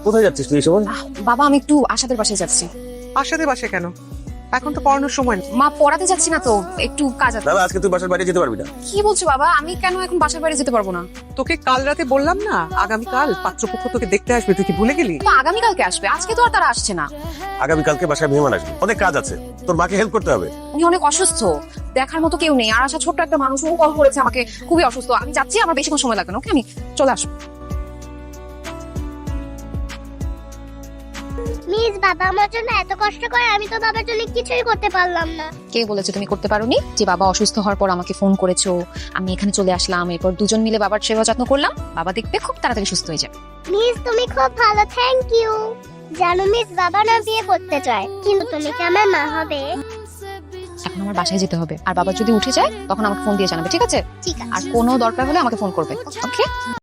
কোথায় যাচ্ছিস তুই সুমন? বাবা আমি একটু আশাদের বাসায় যাচ্ছি। আশাদের বাসে কেন? এখন তো পড়ানোর সময় না। মা পড়াতে যাচ্ছি না তো, একটু কাজ আছে। দাদা আজকে তুই বাসার বাইরে যেতে পারবি না। কি বলছো বাবা? আমি কেন এখন বাসার বাইরে যেতে পারবো না? তোকে কাল রাতে বললাম না আগামীকাল পাত্রপক্ষ তোকে দেখতে আসবে, তুই কি ভুলে গেলি? তো আগামীকালকে আসবে, আজকে তো আর তারা আসছে না। আগামীকালকে বাসায় মেহমান আসবে, অনেক কাজ আছে, তোর মাকে হেল্প করতে হবে। উনি অনেক অসুস্থ, দেখার মতো কেউ নেই। আর আশা ছোট্ট একটা মানুষ, ও কল করেছে আমাকে, খুবই অসুস্থ। আমি যাচ্ছি, আমার বেশিক্ষণ সময় লাগবে না। ওকে, আমি চলে আসবো। মিস, বাবা আমার জন্য এত কষ্ট করে, আমি তো বাবার জন্য কিছুই করতে পারলাম না। কে বলেছে তুমি করতে পারোনি? যে বাবা অসুস্থ হওয়ার পর আমাকে ফোন করেছো, আমি এখানে চলে আসলাম, এরপর দুজন মিলে বাবার সেবা যত্ন করলাম। বাবা দেখবে খুব তাড়াতাড়ি সুস্থ হয়ে যাবে। মিস তুমি খুব ভালো, থ্যাংক ইউ। জানো মিস, বাবা না বিয়ে করতে চায়, কিন্তু তুমি কি আমার মা হবে? এখন আমার বাসায় যেতে হবে, আর বাবা যদি উঠে যায় তখন আমাকে ফোন দিয়ে জানাবে, ঠিক আছে? ঠিক আছে। আর কোনো দরকার হলে আমাকে ফোন করবে, ওকে?